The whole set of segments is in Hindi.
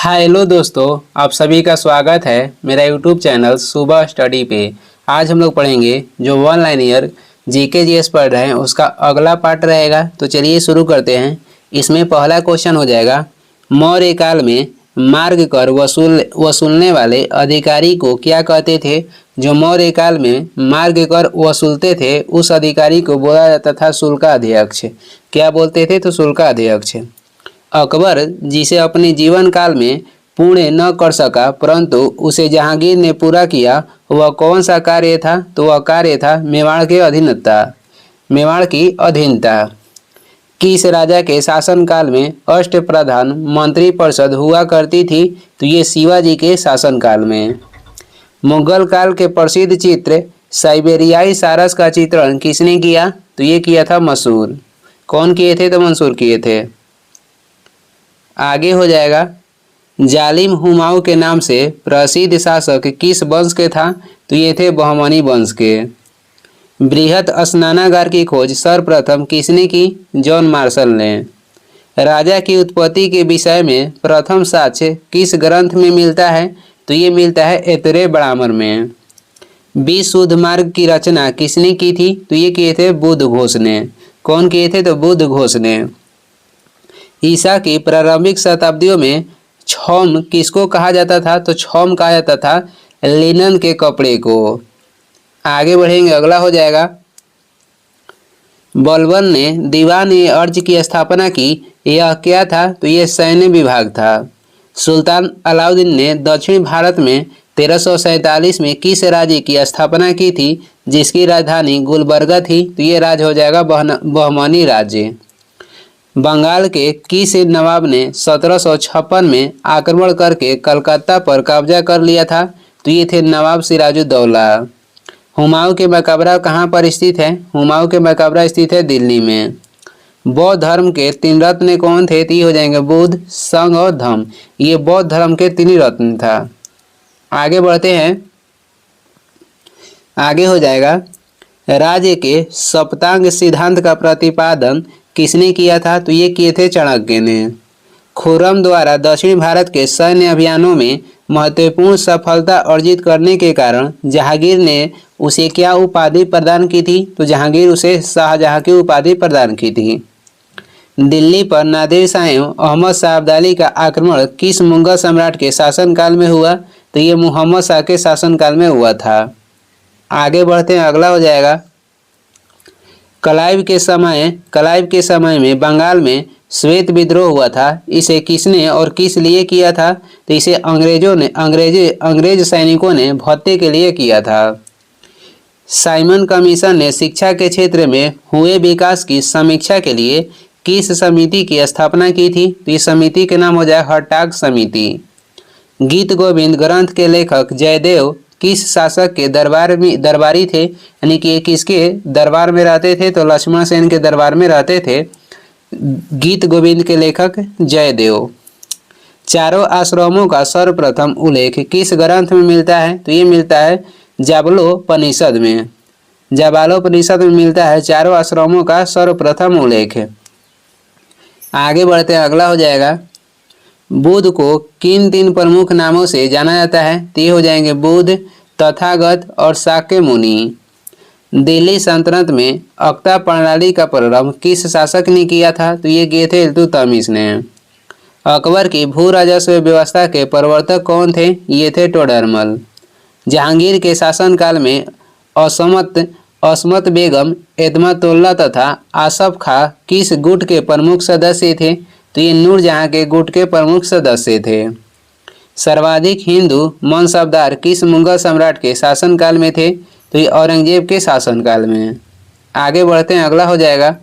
हेलो दोस्तों, आप सभी का स्वागत है मेरा यूट्यूब चैनल सुबह स्टडी पे। आज हम लोग पढ़ेंगे जो वन लाइनियर जीके जीएस पढ़ रहे हैं उसका अगला पार्ट रहेगा। तो चलिए शुरू करते हैं। इसमें पहला क्वेश्चन हो जाएगा, मौर्य काल में मार्ग कर वसूलने वाले अधिकारी को क्या कहते थे। जो मौर्य काल में मार्ग कर वसूलते थे उस अधिकारी को बोला जाता था शुल्काध्यक्ष। क्या बोलते थे? तो शुल्काध्यक्ष। अकबर जिसे अपने जीवन काल में पूर्ण न कर सका परंतु उसे जहांगीर ने पूरा किया, वह कौन सा कार्य था? तो वह कार्य था मेवाड़ के अधीनता, मेवाड़ की अधीनता। किस राजा के शासनकाल में अष्टप्रधान मंत्री परिषद हुआ करती थी? तो ये शिवाजी के शासनकाल में। मुगल काल के प्रसिद्ध चित्र साइबेरियाई सारस का चित्रण किसने किया? तो ये किया था मंसूर। कौन किए थे? तो मंसूर किए थे। आगे हो जाएगा, जालिम हुमायूं के नाम से प्रसिद्ध शासक किस वंश के था? तो ये थे बहमनी वंश के। बृहत स्नानागार की खोज सर्वप्रथम किसने की? जॉन मार्शल ने। राजा की उत्पत्ति के विषय में प्रथम साक्ष्य किस ग्रंथ में मिलता है? तो ये मिलता है एतरे ब्राह्मण में। 20 शुद्ध मार्ग की रचना किसने की थी? तो ये किए थे बुद्ध घोष ने। कौन किए थे? तो बुद्ध घोष ने। ईसा की प्रारंभिक शताब्दियों में छौम किसको कहा जाता था? तो छौम कहा जाता था लिनन के कपड़े को। आगे बढ़ेंगे, अगला हो जाएगा, बलबन ने दीवान-ए-अर्ज की स्थापना की, यह क्या था? तो यह सैन्य विभाग था। सुल्तान अलाउद्दीन ने दक्षिण भारत में 1347 में किस राज्य की स्थापना की थी जिसकी राजधानी गुलबर्गा थी? तो ये राज्य हो जाएगा बहमनी राज्य। बंगाल के किस नवाब ने 1756 में आक्रमण करके कलकत्ता पर कब्जा कर लिया था? तो ये थे नवाब सिराजुद्दौला। हुमायूं के मकबरा कहाँ पर स्थित है? हुमायूं के मकबरा स्थित है दिल्ली में। बौद्ध धर्म के तीन रत्न कौन थे? तो ये हो जाएंगे बुद्ध, संघ और धम्म। ये बौद्ध धर्म के तीन रत्न था। आगे बढ़ते हैं, आगे हो जाएगा, राज्य के सप्तांग सिद्धांत का प्रतिपादन किसने किया था? तो ये किए थे चाणक्य ने। खुर्रम द्वारा दक्षिण भारत के सैन्य अभियानों में महत्वपूर्ण सफलता अर्जित करने के कारण जहांगीर ने उसे क्या उपाधि प्रदान की थी? तो जहांगीर उसे शाहजहां की उपाधि प्रदान की थी। दिल्ली पर नादिर शाह एवं अहमद शाह अब्दाली का आक्रमण किस मुगल सम्राट के शासनकाल में हुआ? तो ये मुहम्मद शाह के शासनकाल में हुआ था। आगे बढ़ते हैं, अगला हो जाएगा, क्लाइव के समय में बंगाल में श्वेत विद्रोह हुआ था। इसे किसने और किस लिए किया था? तो इसे अंग्रेज सैनिकों ने भत्ते के लिए किया था। साइमन कमीशन ने शिक्षा के क्षेत्र में हुए विकास की समीक्षा के लिए किस समिति की स्थापना की थी? तो इस समिति के नाम हो जाए हर्टाग समिति। गीत गोविंद ग्रंथ के लेखक जयदेव किस शासक के दरबारी थे? यानी कि किसके दरबार में रहते थे? तो लक्ष्मण सेन के दरबार में रहते थे गीत गोविंद के लेखक जयदेव। चारों आश्रमों का सर्वप्रथम उल्लेख किस ग्रंथ में मिलता है? तो ये मिलता है जाबालोपनिषद में। जाबालोपनिषद में मिलता है चारों आश्रमों का सर्वप्रथम उल्लेख। आगे बढ़ते हैं, अगला हो जाएगा, बुद्ध को किन तीन प्रमुख नामों से जाना जाता है? तो ये हो जाएंगे बुद्ध, तथागत और शाक्य मुनि। दिल्ली सल्तनत में अक्ता प्रणाली का प्रारंभ किस शासक ने किया था? तो ये किए थे इल्तुतमिश ने। अकबर की भू राजस्व व्यवस्था के प्रवर्तक कौन थे? ये थे टोडरमल। जहांगीर के शासनकाल में असमत बेगम, एतमातुल्ला तथा आसफ खां किस गुट के प्रमुख सदस्य थे? तो ये नूरजहां के गुट के प्रमुख सदस्य थे। सर्वाधिक हिंदू मनसबदार किस मुगल सम्राट के शासनकाल में थे? तो ये औरंगजेब के शासनकाल में। आगे बढ़ते हैं, अगला हो जाएगा,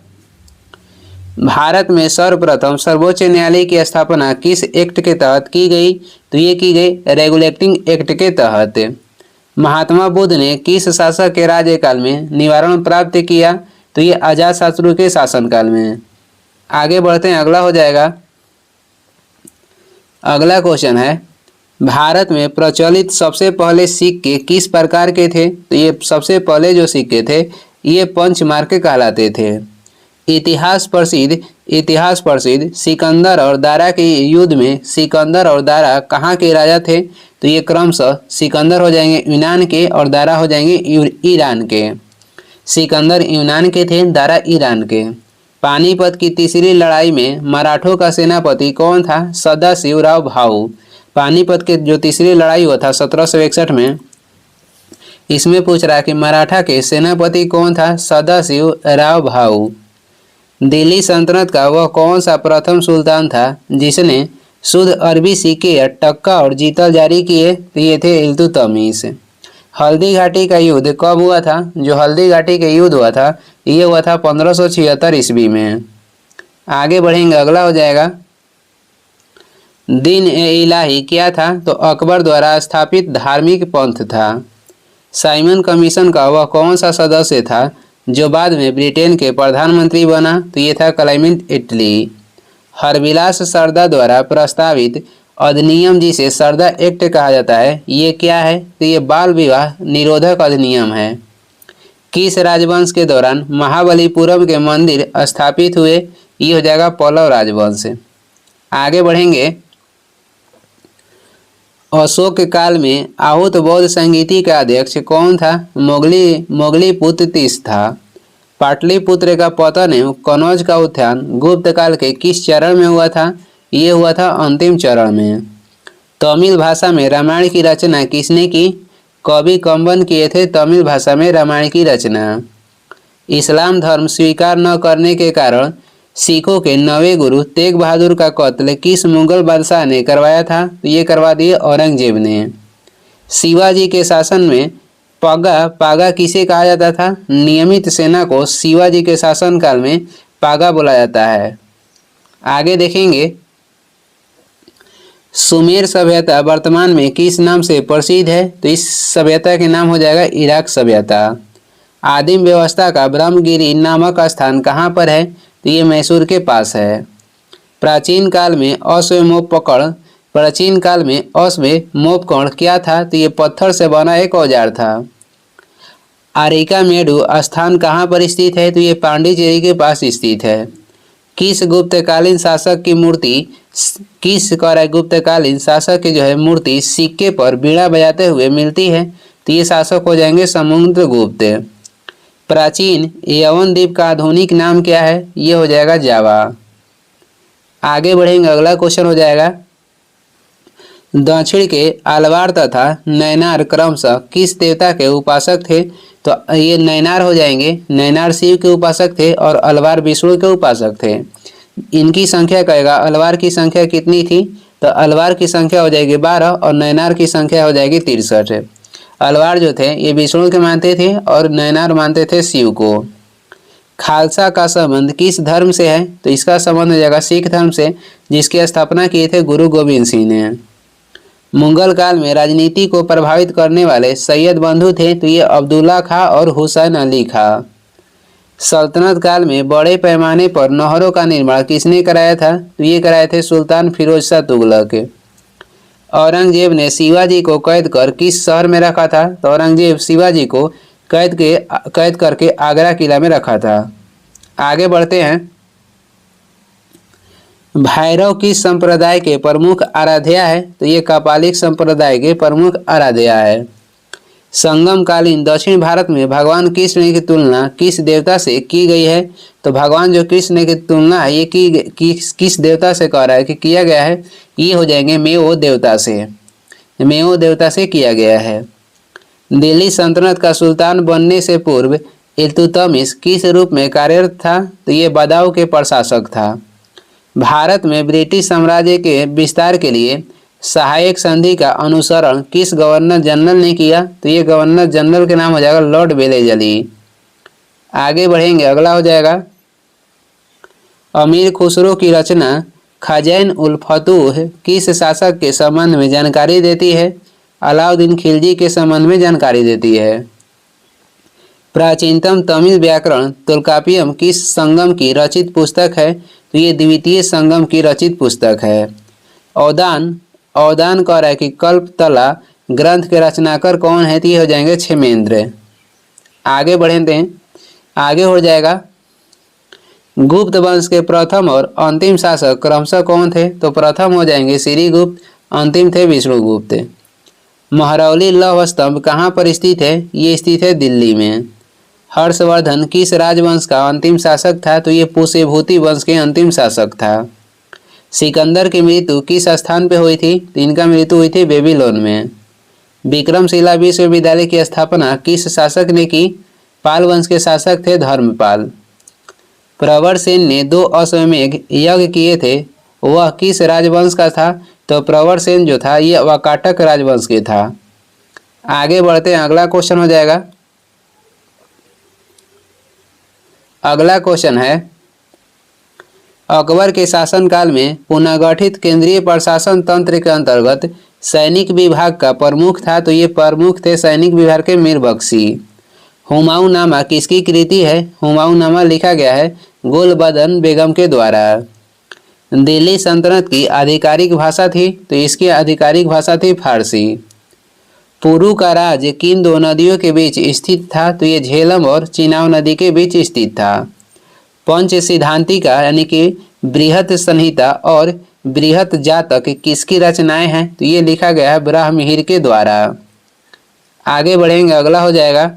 भारत में सर्वप्रथम सर्वोच्च न्यायालय की स्थापना किस एक्ट के तहत की गई? तो ये की गई रेगुलेटिंग एक्ट के तहत। महात्मा बुद्ध ने किस शासक के राज्यकाल में निवारण प्राप्त किया? तो ये अजातशत्रु के शासनकाल में। आगे बढ़ते हैं, अगला हो जाएगा, अगला क्वेश्चन है, भारत में प्रचलित सबसे पहले सिक्के किस प्रकार के थे? तो ये सबसे पहले जो सिक्के थे ये पंचमार्क कहलाते थे। इतिहास प्रसिद्ध सिकंदर और दारा के युद्ध में सिकंदर और दारा कहाँ के राजा थे? तो ये क्रमशः सिकंदर हो जाएंगे यूनान के और दारा हो जाएंगे ईरान के। सिकंदर यूनान के थे, दारा ईरान के। पानीपत की तीसरी लड़ाई में मराठों का सेनापति कौन था? सदाशिवराव भाऊ। पानीपत के जो तीसरी लड़ाई हुआ था 1761 में, इसमें पूछ रहा है कि मराठा के सेनापति कौन था? सदाशिवराव भाऊ। दिल्ली सल्तनत का वह कौन सा प्रथम सुल्तान था जिसने शुद्ध अरबी सिक्के टक्का और जीतल जारी किए? तो ये थे इल्तुतमिश। हल्दी घाटी का युद्ध कब हुआ था? जो हल्दी घाटी का युद्ध हुआ था ये हुआ था 1576 ईस्वी में। आगे बढ़ेंगे, अगला हो जाएगा दीन ए इलाही क्या था? तो अकबर द्वारा स्थापित धार्मिक पंथ था। साइमन कमीशन का वह कौन सा सदस्य था जो बाद में ब्रिटेन के प्रधानमंत्री बना? तो ये था क्लेमेंट एटली। हरविलास सरदा द्वारा प्रस्तावित अधिनियम जिसे सरदा एक्ट कहा जाता है ये क्या है? तो ये बाल विवाह निरोधक अधिनियम है। किस राजवंश के दौरान महाबलीपुरम के मंदिर स्थापित हुए? ये हो जाएगा पल्लव राजवंश। आगे बढ़ेंगे, अशोक काल में आहूत बौद्ध संगीति का अध्यक्ष कौन था? मोगलीपुत्र तीस था। पाटलिपुत्र का पतन एवं कनौज का उत्थान गुप्त काल के किस चरण में हुआ था? ये हुआ था अंतिम चरण में। तमिल भाषा में रामायण की रचना किसने की? कवि कंबन किए थे तमिल भाषा में रामायण की रचना। इस्लाम धर्म स्वीकार न करने के कारण सिखों के नवे गुरु तेग बहादुर का कत्ल किस मुगल बादशाह ने करवाया था? तो ये करवा दिए औरंगजेब ने। शिवाजी के शासन में पागा किसे कहा जाता था? नियमित सेना को शिवाजी के शासनकाल में पागा बोला जाता है। आगे देखेंगे, सुमेर सभ्यता वर्तमान में किस नाम से प्रसिद्ध है? तो इस सभ्यता के नाम हो जाएगा इराक सभ्यता। आदिम व्यवस्था का ब्रह्मगिरी नामक स्थान कहाँ पर है? तो ये मैसूर के पास है। प्राचीन काल में अश्वमोपकर्ण क्या था? तो ये पत्थर से बना एक औजार था। आरिकामेडु स्थान कहाँ पर स्थित है? तो ये पांडिचेरी के पास स्थित है। किस गुप्तकालीन शासक की मूर्ति सिक्के पर बीड़ा बजाते हुए मिलती है? तो ये शासक हो जाएंगे समुद्रगुप्त। प्राचीन यवन द्वीप का आधुनिक नाम क्या है? ये हो जाएगा जावा। आगे बढ़ेंगे, अगला क्वेश्चन हो जाएगा, दक्षिण के अलवार तथा नैनार क्रमशः किस देवता के उपासक थे? तो ये नैनार हो जाएंगे, नैनार शिव के उपासक थे और अलवार विष्णु के उपासक थे। इनकी संख्या कहेगा अलवार की संख्या कितनी थी? तो अलवार की संख्या हो जाएगी 12 और नैनार की संख्या हो जाएगी 63। अलवार जो थे ये विष्णु के मानते थे और नैनार मानते थे शिव को। खालसा का संबंध किस धर्म से है? तो इसका संबंध हो जाएगा सिख धर्म से, जिसकी स्थापना किए थे गुरु गोविंद सिंह ने। मुगल काल में राजनीति को प्रभावित करने वाले सैयद बंधु थे, तो ये अब्दुल्ला खां और हुसैन अली खां। सल्तनत काल में बड़े पैमाने पर नहरों का निर्माण किसने कराया था? तो ये कराए थे सुल्तान फिरोज शाह तुगलक। औरंगजेब ने शिवाजी को कैद कर किस शहर में रखा था? तो औरंगजेब शिवाजी को कैद करके आगरा किला में रखा था। आगे बढ़ते हैं, भैरव किस संप्रदाय के प्रमुख आराध्या है? तो ये कपालिक संप्रदाय के प्रमुख आराध्या है। संगम कालीन दक्षिण भारत में भगवान कृष्ण की तुलना किस देवता से की गई है? तो भगवान जो कृष्ण की तुलना है ये किस देवता से कह रहा है कि किया गया है? ये हो जाएंगे मेओ देवता से किया गया है। दिल्ली सल्तनत का सुल्तान बनने से पूर्व इल्तुतमिश किस रूप में कार्यरत था? तो ये बदाऊं के प्रशासक था। भारत में ब्रिटिश साम्राज्य के विस्तार के लिए सहायक संधि का अनुसरण किस गवर्नर जनरल ने किया? तो ये गवर्नर जनरल के नाम हो जाएगा लॉर्ड वेलेजली। आगे बढ़ेंगे, अगला हो जाएगा, अमीर खुसरो की रचना खजैन उल फतूह किस शासक के संबंध में जानकारी देती है? अलाउद्दीन खिलजी के संबंध में जानकारी देती है। प्राचीनतम तमिल व्याकरण तोल्कापियम किस संगम की रचित पुस्तक है? तो ये द्वितीय संगम की रचित पुस्तक है। औदान कह रहा है कि कल्पतला ग्रंथ के रचनाकार कौन है? तो ये हो जाएंगे क्षेमेंद्र। आगे बढ़ते हैं, आगे हो जाएगा, गुप्त वंश के प्रथम और अंतिम शासक क्रमशः कौन थे? तो प्रथम हो जाएंगे श्रीगुप्त, अंतिम थे विष्णुगुप्त। महरौली लौह स्तंभ कहाँ पर स्थित है? ये स्थित है दिल्ली में। हर्षवर्धन किस राजवंश का अंतिम शासक था? तो ये पुष्यभूति वंश के अंतिम शासक था। सिकंदर की मृत्यु किस स्थान पे हुई थी? तो इनका मृत्यु हुई थी बेबीलोन में। विक्रमशिला विश्वविद्यालय की स्थापना किस शासक ने की? पाल वंश के शासक थे धर्मपाल। प्रवरसेन ने 2 अश्वमेध यज्ञ किए थे, वह किस राजवंश का था? तो प्रवरसेन जो था ये वाकाटक राजवंश के था। आगे बढ़ते हैं, अगला क्वेश्चन हो जाएगा। अगला क्वेश्चन है, अकबर के शासनकाल में पुनर्गठित केंद्रीय प्रशासन तंत्र के अंतर्गत सैनिक विभाग का प्रमुख था? तो ये प्रमुख थे सैनिक विभाग के मीर बख्शी। हुमायूंनामा किसकी कृति है? हुमायूंनामा लिखा गया है गुलबदन बेगम के द्वारा। दिल्ली सल्तनत की आधिकारिक भाषा थी? तो इसकी आधिकारिक भाषा थी फारसी। पुरू का राज्य किन 2 नदियों के बीच स्थित था? तो ये झेलम और चिनाब नदी के बीच स्थित था। पंच सिद्धांतिका यानी कि बृहत संहिता और बृहत जातक किसकी रचनाएं हैं? तो ये लिखा गया है ब्रह्ममिहिर के द्वारा। आगे बढ़ेंगे, अगला हो जाएगा,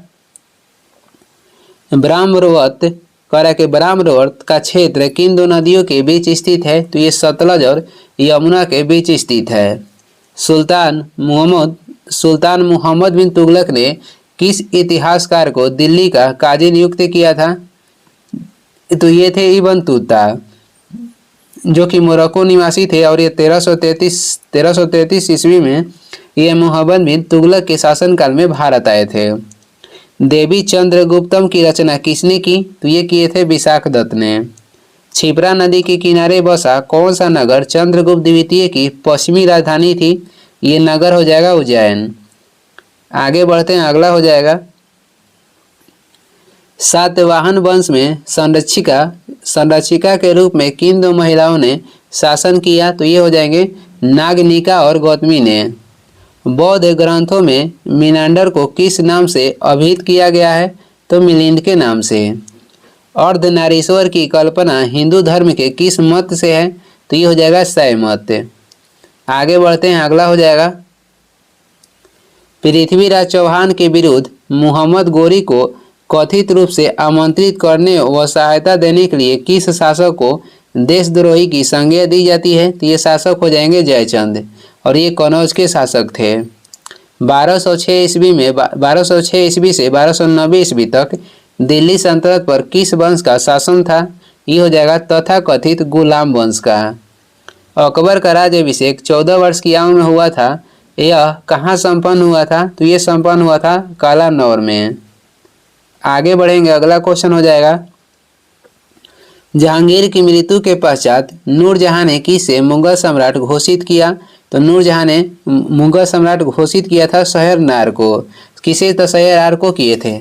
ब्रह्मरवत करा के ब्रह्मरवत का क्षेत्र किन 2 नदियों के बीच स्थित है? तो ये सतलज और यमुना के बीच स्थित है। सुल्तान मुहम्मद बिन तुगलक ने किस इतिहासकार को दिल्ली का काजी नियुक्त किया था? तो ये थे इब्न तुता, जो कि मोरक्को निवासी थे और ये 1333 ईस्वी में ये मुहम्मद बिन तुगलक के शासनकाल में भारत आए थे। देवी चंद्रगुप्तम की रचना किसने की? तो ये किए थे विशाखदत्त ने। क्षिप्रा नदी के किनारे बसा कौन सा नगर चंद्रगुप्त द्वितीय की पश्चिमी राजधानी थी? ये नगर हो जाएगा उज्जैन। आगे बढ़ते हैं, अगला हो जाएगा, सातवाहन वंश में संरक्षिका के रूप में किन 2 महिलाओं ने शासन किया? तो ये हो जाएंगे नागनिका और गौतमी ने। बौद्ध ग्रंथों में मिनांडर को किस नाम से अभिहित किया गया है? तो मिलिंद के नाम से। अर्धनारीश्वर की कल्पना हिंदू धर्म के किस मत से है? तो ये हो जाएगा शैव मत। आगे बढ़ते हैं, अगला हो जाएगा, पृथ्वीराज चौहान के विरुद्ध मोहम्मद गोरी को कथित रूप से आमंत्रित करने व सहायता देने के लिए किस शासक को देशद्रोही की संज्ञा दी जाती है? तो ये शासक हो जाएंगे जयचंद और ये कनौज के शासक थे। 1206 ईस्वी से 1290 ईस्वी तक दिल्ली सल्तनत पर किस वंश का शासन था? ये हो जाएगा तथाकथित गुलाम वंश का। अकबर का राज्याभिषेक 14 वर्ष की आयु में हुआ था, यह कहाँ संपन्न हुआ था? तो ये संपन्न हुआ था कालानौर में। आगे बढ़ेंगे, अगला क्वेश्चन हो जाएगा, जहांगीर की मृत्यु के पश्चात नूरजहां ने किसे मुगल सम्राट घोषित किया? तो नूरजहां ने मुगल सम्राट घोषित किया था शहरयार को। किसे? तो शहरयार को किए थे।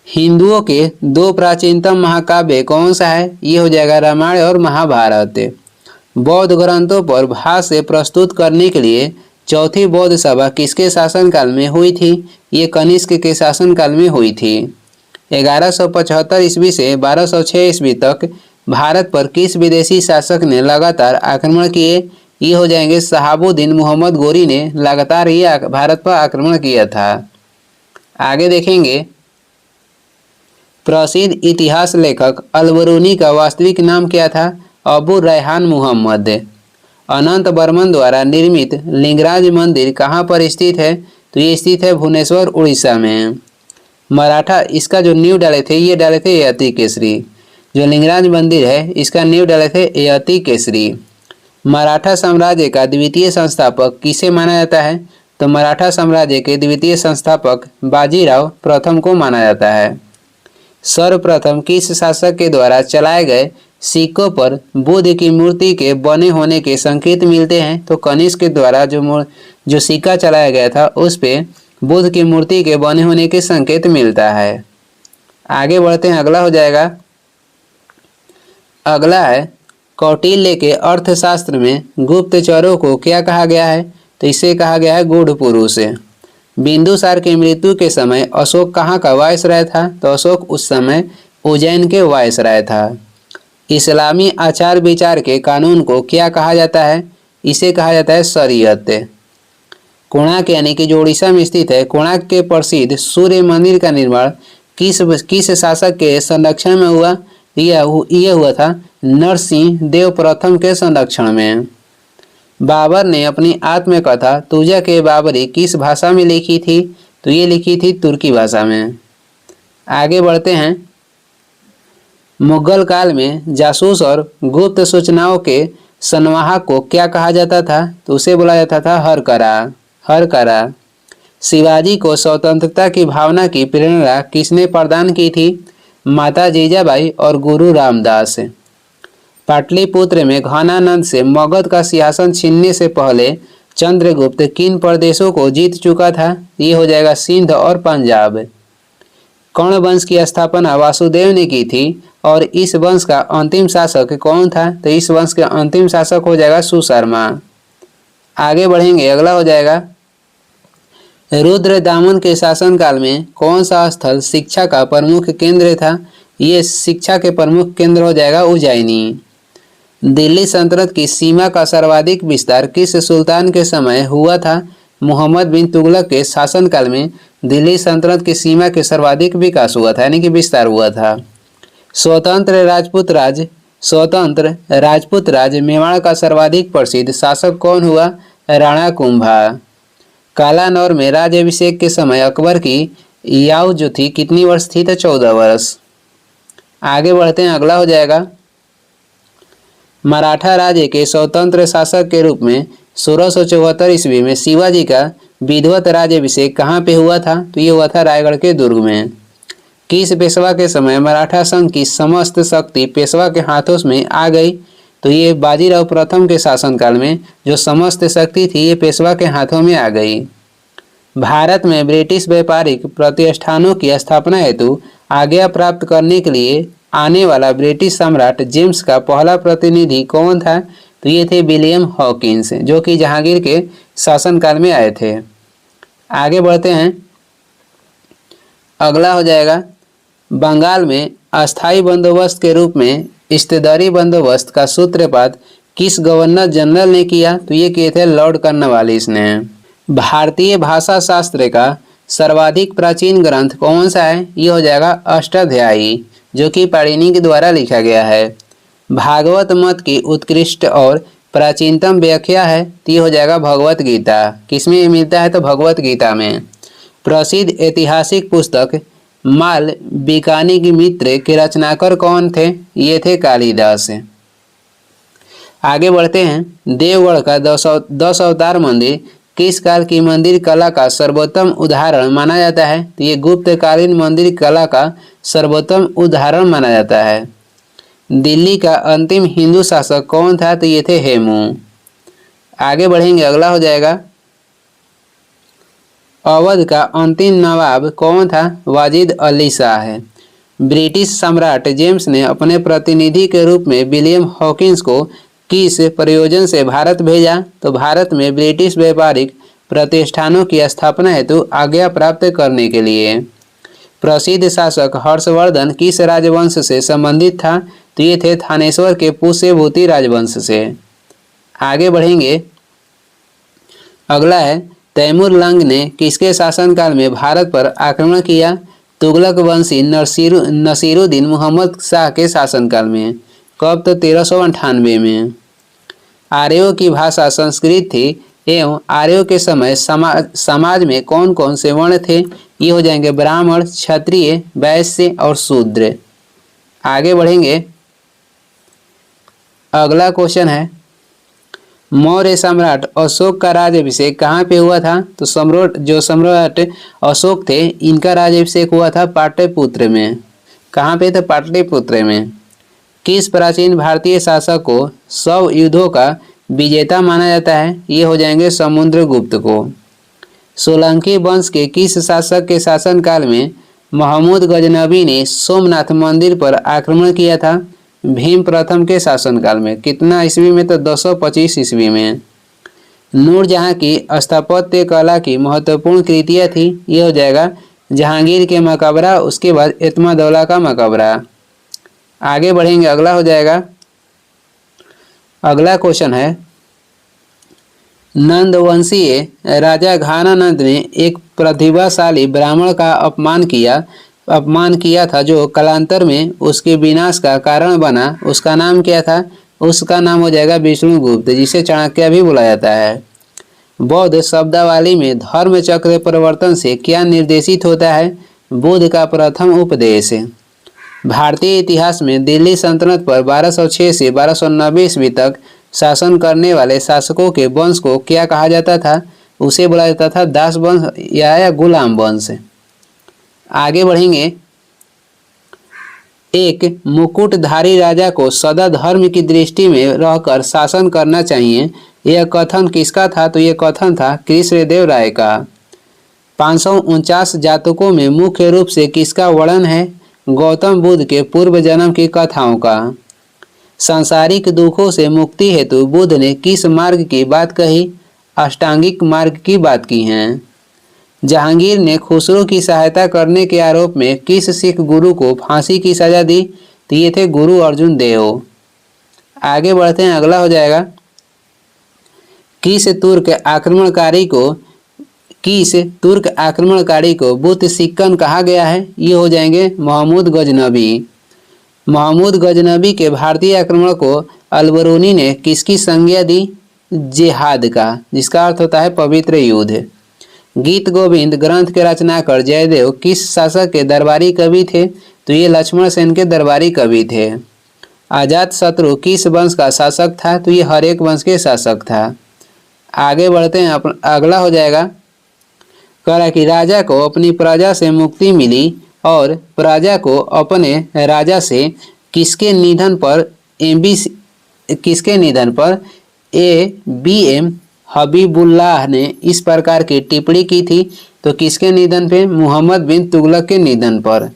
हिंदुओं के 2 प्राचीनतम महाकाव्य कौन सा है? ये हो जाएगा रामायण और महाभारत। बौद्ध ग्रंथों पर भाष्य प्रस्तुत करने के लिए चौथी बौद्ध सभा किसके शासनकाल में हुई थी? ये कनिष्क के शासनकाल में हुई थी। 1175 ईस्वी से 1206 ईस्वी तक भारत पर किस विदेशी शासक ने लगातार आक्रमण किए? ये हो जाएंगे शहाबुद्दीन मोहम्मद गोरी ने लगातार ये भारत पर आक्रमण किया था। आगे देखेंगे, प्रसिद्ध इतिहास लेखक अलबरूनी का वास्तविक नाम क्या था? अबू रैहान मुहम्मद। अनंत बर्मन द्वारा निर्मित लिंगराज मंदिर कहाँ पर स्थित है? तो ये स्थित है भुवनेश्वर उड़ीसा में। मराठा इसका जो नींव डाले थे ये डाले थे यति केसरी। जो लिंगराज मंदिर है इसका नींव डाले थे यति केसरी। मराठा साम्राज्य का द्वितीय संस्थापक किसे माना जाता है? तो मराठा साम्राज्य के द्वितीय संस्थापक बाजीराव प्रथम को माना जाता है। सर्वप्रथम किस शासक के द्वारा चलाए गए सिक्कों पर बुद्ध की मूर्ति के बने होने के संकेत मिलते हैं? तो कनिष्क के द्वारा जो सिक्का चलाया गया था उस पे बुद्ध की मूर्ति के बने होने के संकेत मिलता है। आगे बढ़ते हैं, अगला हो जाएगा, अगला है कौटिल्य के अर्थशास्त्र में गुप्तचरों को क्या कहा गया है? तो इसे कहा गया है गूढ़ पुरुष। बिंदुसार की मृत्यु के समय अशोक कहाँ का वायसराय था? तो अशोक उस समय उज्जैन के वायसराय था। इस्लामी आचार विचार के कानून को क्या कहा जाता है? इसे कहा जाता है शरीयत। कोणार्क यानी कि जो उड़ीसा में स्थित है, कोणार्क के प्रसिद्ध सूर्य मंदिर का निर्माण किस शासक के संरक्षण में हुआ? यह हुआ था नरसिंह देव प्रथम के संरक्षण में। बाबर ने अपनी आत्मकथा तुजा के बाबरी किस भाषा में लिखी थी? तो ये लिखी थी तुर्की भाषा में। आगे बढ़ते हैं। मुगल काल में जासूस और गुप्त सूचनाओं के संवाहक को क्या कहा जाता था? तो उसे बोला जाता था हरकरा। शिवाजी को स्वतंत्रता की भावना की प्रेरणा किसने प्रदान की थी? माता जीजाबाई और गुरु रामदास। पाटलिपुत्र में घनानंद से मगध का सिंहासन छीनने से पहले चंद्रगुप्त किन प्रदेशों को जीत चुका था? ये हो जाएगा सिंध और पंजाब। कर्ण वंश की स्थापना वासुदेव ने की थी और इस वंश का अंतिम शासक कौन था? तो इस वंश के अंतिम शासक हो जाएगा सुशर्मा। आगे बढ़ेंगे। अगला हो जाएगा रुद्रदामन के शासनकाल में कौन सा स्थल शिक्षा का प्रमुख केंद्र था? ये शिक्षा के प्रमुख केंद्र हो जाएगा उज्जैनी। दिल्ली सल्तनत की सीमा का सर्वाधिक विस्तार किस सुल्तान के समय हुआ था? मोहम्मद बिन तुगलक के शासनकाल में दिल्ली सल्तनत की सीमा के सर्वाधिक विकास हुआ था, यानी कि विस्तार हुआ था। स्वतंत्र राजपूत राज मेवाड़ का सर्वाधिक प्रसिद्ध शासक कौन हुआ? राणा कुंभा। कालानौर में राज्याभिषेक के समय अकबर की याव जो थी कितनी वर्ष थी? तो 14 वर्ष। आगे बढ़ते हैं। अगला हो जाएगा मराठा राज्य के स्वतंत्र शासक के रूप में 1674 ईस्वी में शिवाजी का विधिवत राज्याभिषेक कहाँ पे हुआ था? तो ये हुआ था रायगढ़ के दुर्ग में। किस पेशवा के समय मराठा संघ की समस्त शक्ति पेशवा के हाथों में आ गई? तो ये बाजीराव प्रथम के शासनकाल में जो समस्त शक्ति थी ये पेशवा के हाथों में आ गई। भारत में ब्रिटिश व्यापारिक प्रतिष्ठानों की स्थापना हेतु आज्ञा प्राप्त करने के लिए आने वाला ब्रिटिश सम्राट जेम्स का पहला प्रतिनिधि कौन था? तो ये थे विलियम हॉकिंस, जो कि जहांगीर के शासनकाल में आए थे। आगे बढ़ते हैं। अगला हो जाएगा बंगाल में अस्थायी बंदोबस्त के रूप में इस्तेदारी बंदोबस्त का सूत्रपात किस गवर्नर जनरल ने किया? तो ये किए थे लॉर्ड कॉर्नवालिस ने। भारतीय भाषा शास्त्र का सर्वाधिक प्राचीन ग्रंथ कौन सा है? ये हो जाएगा अष्टाध्यायी, जो कि पाणिनि के द्वारा लिखा गया है। भागवत मत की उत्कृष्ट और प्राचीनतम व्याख्या है तो ये हो जाएगा भगवत गीता। किसमें मिलता है? तो भगवत गीता में। प्रसिद्ध ऐतिहासिक पुस्तक माल बिकानी की मित्र के रचनाकार कौन थे? ये थे कालिदास। आगे बढ़ते हैं। देवगढ़ का 10 अवतार मंदिर किस काल की मंदिर कला का सर्वोत्तम उदाहरण माना जाता है? तो ये गुप्तकालीन मंदिर कला का सर्वोत्तम उदाहरण माना जाता है। दिल्ली का अंतिम हिंदू शासक कौन था? तो ये थे हेमू। आगे बढ़ेंगे। अगला हो जाएगा अवध का अंतिम नवाब कौन था? वाजिद अली शाह। ब्रिटिश सम्राट जेम्स ने अपने प्रतिनिधि के रूप में विलियम हॉकिंस को किस प्रयोजन से भारत भेजा? तो भारत में ब्रिटिश व्यापारिक प्रतिष्ठानों की स्थापना हेतु आज्ञा प्राप्त करने के लिए। प्रसिद्ध शासक हर्षवर्धन किस राजवंश से संबंधित था? तो ये थे थानेश्वर के पुष्यभूति राजवंश से। आगे बढ़ेंगे। अगला है तैमूर लंग ने किसके शासनकाल में भारत पर आक्रमण किया? तुगलक वंशी नसीरुद्दीन मोहम्मद शाह के शासनकाल में। कब? तो 1398 में। आर्यों की भाषा संस्कृत थी एवं आर्यों के समय समाज में कौन कौन से वर्ण थे? ये हो जाएंगे ब्राह्मण, क्षत्रिय, वैश्य और शूद्र। आगे बढ़ेंगे। अगला क्वेश्चन है मौर्य सम्राट अशोक का राज्याभिषेक कहाँ पे हुआ था? तो सम्राट अशोक थे इनका राज्याभिषेक हुआ था पाटलिपुत्र में। कहाँ पे? तो पाटलिपुत्र में। किस प्राचीन भारतीय शासक को 100 युद्धों का विजेता माना जाता है? ये हो जाएंगे समुद्रगुप्त को। सोलंकी वंश के किस शासक के शासनकाल में महमूद गजनबी ने सोमनाथ मंदिर पर आक्रमण किया था? भीम प्रथम के शासनकाल में। कितना ईस्वी में? तो 225 ईस्वी में। नूरजहां की स्थापत्य कला की महत्वपूर्ण कृतियाँ थी। ये हो जाएगा जहांगीर के मकबरा, उसके बाद एतमादौला का मकबरा। आगे बढ़ेंगे, अगला हो जाएगा। अगला क्वेश्चन है, नंदवंशीय राजा घानानंद ने एक प्रतिभाशाली ब्राह्मण का अपमान किया था जो कालांतर में उसके विनाश का कारण बना। उसका नाम क्या था? उसका नाम हो जाएगा विष्णुगुप्त, जिसे चाणक्य भी बुलाया जाता है। बौद्ध शब्दावली में धर्म चक्र परिवर्तन से क्या निर्देशित होता है? बुद्ध का प्रथम उपदेश। भारतीय इतिहास में दिल्ली सल्तनत पर 1206 से 1290 ईस्वी तक शासन करने वाले शासकों के वंश को क्या कहा जाता था? उसे बोला जाता था दास वंश या गुलाम वंश। आगे बढ़ेंगे, एक मुकुटधारी राजा को सदा धर्म की दृष्टि में रहकर शासन करना चाहिए, यह कथन किसका था? तो यह कथन था कृष्णदेव राय का। 549 जातकों में मुख्य रूप से किसका वर्णन है? गौतम बुद्ध के पूर्व जन्म की कथाओं का। सांसारिक दुखों से मुक्ति हेतु बुद्ध ने किस मार्ग की बात कही? अष्टांगिक मार्ग की बात की है। जहांगीर ने खुसरो की सहायता करने के आरोप में किस सिख गुरु को फांसी की सजा दी? तो ये थे गुरु अर्जुन देव। आगे बढ़ते हैं, अगला हो जाएगा, किस तुर्क आक्रमणकारी को बुत सिक्कन कहा गया है? ये हो जाएंगे महमूद गजनबी। महमूद गजनबी के भारतीय आक्रमण को अलबरूनी ने किसकी संज्ञा दी? जिहाद का, जिसका अर्थ होता है पवित्र युद्ध। गीत गोविंद ग्रंथ के रचनाकार जयदेव किस शासक के दरबारी कवि थे? तो ये लक्ष्मण सेन के दरबारी कवि थे। अजात शत्रु किस वंश का शासक था? तो ये हरेक वंश के शासक था। आगे बढ़ते हैं, अगला हो जाएगा, कहा कि राजा को अपनी प्रजा से मुक्ति मिली और प्रजा को अपने राजा से किसके निधन पर A.B.M. हबीबुल्लाह ने इस प्रकार की टिप्पणी की थी? तो किसके निधन पे? मोहम्मद बिन तुगलक के निधन पर।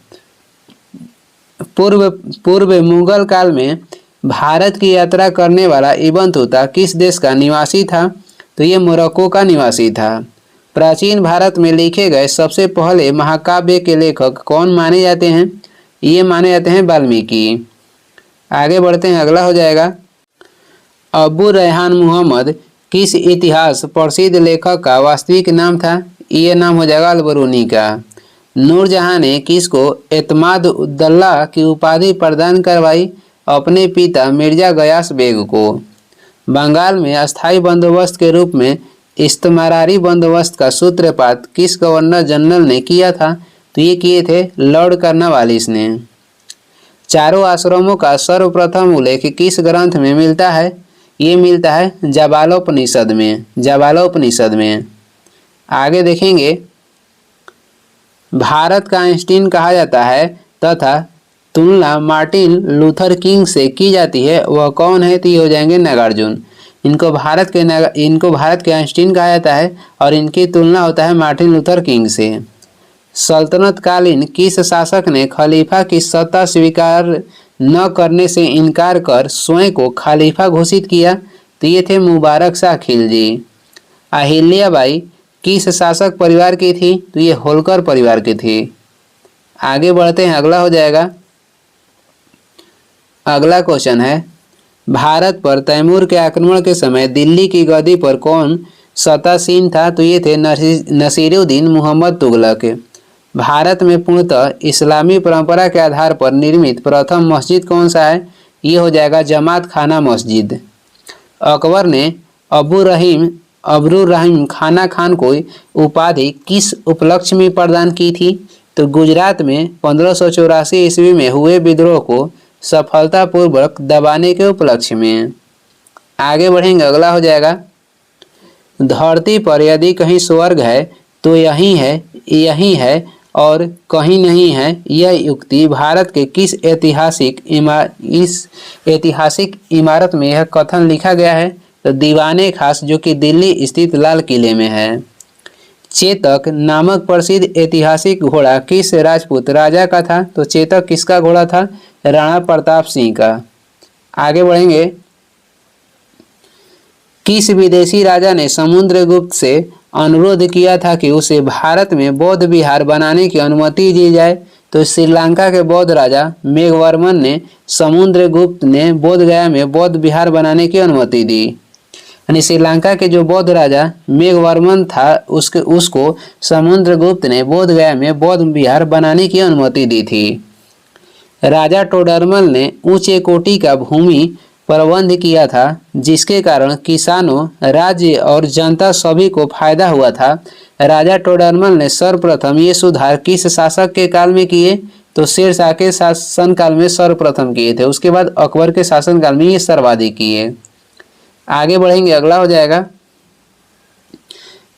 पूर्व मुगल काल में भारत की यात्रा करने वाला इब्न बतूता किस देश का निवासी था? तो ये मोरक्को का निवासी था। प्राचीन भारत में लिखे गए सबसे पहले महाकाव्य के लेखक कौन माने जाते हैं? ये माने जाते हैं वाल्मीकि। आगे बढ़ते हैं, अगला हो जाएगा, अबू रेहान मुहम्मद किस इतिहास प्रसिद्ध लेखक का वास्तविक नाम था? ये नाम हो जाएगा अलबरूनी का। नूरजहां ने किसको एतमाद उद्दौला की उपाधि प्रदान करवाई? अपने पिता मिर्जा गयास बेग को। बंगाल में अस्थायी बंदोबस्त के रूप में इस्तमारारी बंदोबस्त का सूत्रपात किस गवर्नर जनरल ने किया था? तो ये किए थे लॉर्ड कर्नवालिस ने। चारों आश्रमों का सर्वप्रथम उल्लेख किस ग्रंथ में मिलता है? ये मिलता है जाबालोपनिषद में। आगे देखेंगे, भारत का आइंस्टीन कहा जाता है तथा तुलना मार्टिन लूथर किंग से की जाती है, वह कौन है? तो ये हो जाएंगे नागार्जुन। इनको भारत के आइंस्टीन कहा जाता है और इनकी तुलना होता है मार्टिन लूथर किंग से। सल्तनत कालीन किस शासक ने खलीफा की सत्ता स्वीकार न करने से इनकार कर स्वयं को खलीफा घोषित किया? तो ये थे मुबारक शाह खिलजी। अहिल्याबाई किस शासक परिवार की थी? तो ये होलकर परिवार की थी। आगे बढ़ते हैं, अगला हो जाएगा, अगला क्वेश्चन है, भारत पर तैमूर के आक्रमण के समय दिल्ली की गद्दी पर कौन सत्तासीन था? तो ये थे नसीरुद्दीन मोहम्मद तुगलक। भारत में पूर्णतः इस्लामी परंपरा के आधार पर निर्मित प्रथम मस्जिद कौन सा है? ये हो जाएगा जमात खाना मस्जिद। अकबर ने अबरुर रहीम खाना खान को उपाधि किस उपलक्ष्य में प्रदान की थी? तो गुजरात में 1584 ईस्वी में हुए विद्रोह को सफलतापूर्वक दबाने के उपलक्ष्य में। आगे बढ़ेंगे, अगला हो जाएगा, धरती पर यदि कहीं स्वर्ग है तो यही है और कहीं नहीं है। यह युक्ति भारत के किस ऐतिहासिक इमारत में यह कथन लिखा गया है? तो दीवाने खास, जो कि दिल्ली स्थित लाल किले में है। चेतक नामक प्रसिद्ध ऐतिहासिक घोड़ा किस राजपूत राजा का था? तो चेतक किसका घोड़ा था? राणा प्रताप सिंह का। आगे बढ़ेंगे, किस विदेशी राजा ने समुद्रगुप्त से अनुरोध किया था कि उसे भारत में बौद्ध विहार बनाने की अनुमति दी जाए? तो श्रीलंका के बौद्ध राजा मेघवर्मन ने समुद्रगुप्त ने बोध गया में बौद्ध विहार बनाने की अनुमति दी। यानी श्रीलंका के जो बौद्ध राजा मेघवर्मन था उसको समुद्रगुप्त ने बोध गया में बौद्ध विहार बनाने की अनुमति दी थी। राजा टोडरमल ने ऊंचे कोटि का भूमि प्रबंध किया था, जिसके कारण किसानों, राज्य और जनता सभी को फायदा हुआ था। राजा टोडरमल ने सर्वप्रथम ये सुधार किस शासक के काल में किए? तो शेरशाह के शासनकाल में सर्वप्रथम किए थे। उसके बाद अकबर के शासनकाल में ये सर्वाधिक किए। आगे बढ़ेंगे, अगला हो जाएगा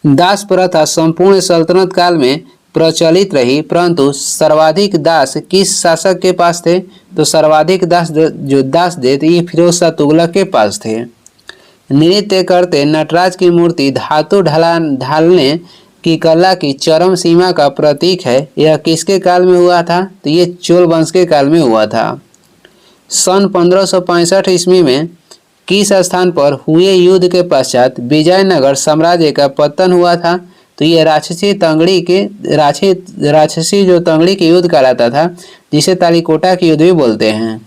दास प्रथा संपूर्ण सल्तनत काल में प्रचलित रही, परंतु सर्वाधिक दास किस शासक के पास थे? तो सर्वाधिक दास जो दास थे ये फिरोज शाह तुगलक के पास थे। नृत्य करते नटराज की मूर्ति धातु ढालने की कला की चरम सीमा का प्रतीक है। यह किसके काल में हुआ था? तो ये चोल वंश के काल में हुआ था। सन 1565 ईस्वी में किस स्थान पर हुए युद्ध के पश्चात विजयनगर साम्राज्य का पतन हुआ था? तो ये राक्षसी जो तंगड़ी के युद्ध कहलाता था, जिसे तालीकोटा के युद्ध भी बोलते हैं।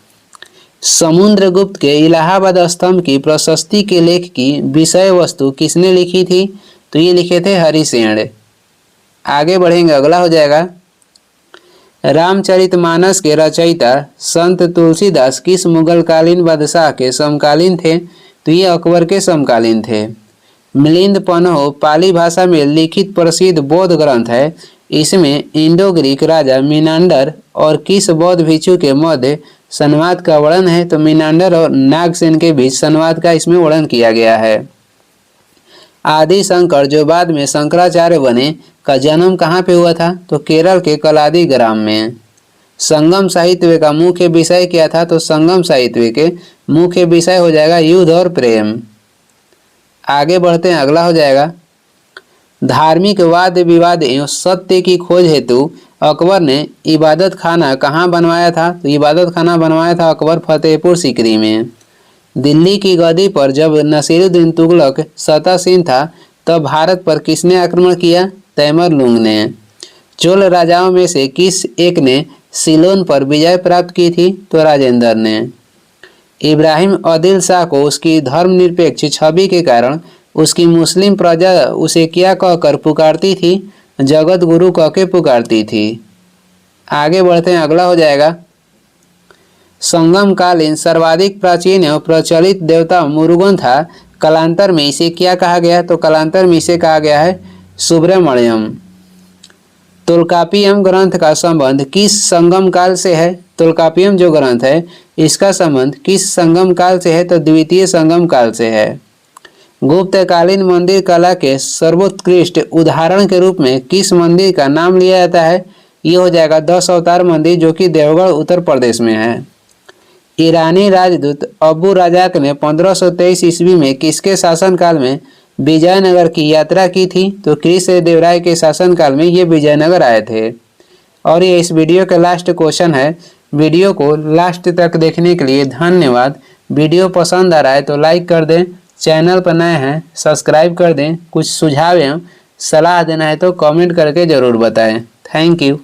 समुद्रगुप्त के इलाहाबाद स्तंभ की प्रशस्ति के लेख की विषय वस्तु किसने लिखी थी? तो ये लिखे थे हरिसेन। आगे बढ़ेंगे, अगला हो जाएगा रामचरितमानस के रचयिता संत तुलसीदास किस मुगलकालीन बादशाह के समकालीन थे? तो ये अकबर के समकालीन थे। मिलिंद पन्हो पाली भाषा में लिखित प्रसिद्ध बौद्ध ग्रंथ है। इसमें इंडो ग्रीक राजा मिनांडर और किस बौद्ध भिक्षु के मध्य संवाद का वर्णन है? तो मिनांडर और नागसेन के बीच संवाद का इसमें वर्णन किया गया है। आदि शंकर जो बाद में शंकराचार्य बने का जन्म कहाँ पे हुआ था? तो केरल के कलादी ग्राम में। संगम साहित्य का मुख्य विषय क्या था? तो संगम साहित्य के मुख्य विषय हो जाएगा युद्ध और प्रेम। आगे बढ़ते हैं, अगला हो जाएगा धार्मिक वाद विवाद एवं सत्य की खोज हेतु अकबर ने इबादत खाना कहाँ बनवाया था? तो इबादत खाना बनवाया था अकबर फतेहपुर सीकरी में। दिल्ली की गद्दी पर जब नसीरुद्दीन तुगलक सत्तासीन था तब भारत पर किसने आक्रमण किया? तैमूरलंग ने। चोल राजाओं में से किस एक ने सीलोन पर विजय प्राप्त की थी? तो राजेंद्र ने। इब्राहिम आदिल शाह को उसकी धर्मनिरपेक्ष छवि के कारण उसकी मुस्लिम प्रजा उसे क्या कहकर पुकारती थी? जगत गुरु कह के पुकारती थी। आगे बढ़ते हैं, अगला हो जाएगा संगम कालीन सर्वाधिक प्राचीन एवं प्रचलित देवता मुरुगन था। कालांतर में इसे क्या कहा गया? तो कालांतर में इसे कहा गया है सुब्रमण्यम। तोल्कापियम ग्रंथ का संबंध किस संगम काल से है? तोल्कापियम जो ग्रंथ है इसका संबंध किस संगम काल से है? तो द्वितीय संगम काल से है। गुप्तकालीन मंदिर कला के सर्वोत्कृष्ट उदाहरण के रूप में किस मंदिर का नाम लिया जाता है? ये हो जाएगा 10 अवतार मंदिर, जो कि देवगढ़ उत्तर प्रदेश में है। ईरानी राजदूत अबू रजाक ने 1523 ईस्वी में किसके शासनकाल में विजयनगर की यात्रा की थी? तो कृष्णदेवराय के शासनकाल में ये विजयनगर आए थे। और ये इस वीडियो का लास्ट क्वेश्चन है। वीडियो को लास्ट तक देखने के लिए धन्यवाद। वीडियो पसंद आ रहा है तो लाइक कर दें, चैनल पर नए हैं सब्सक्राइब कर दें। कुछ सुझाव एवं सलाह देना है तो कमेंट करके ज़रूर बताएं। Thank you.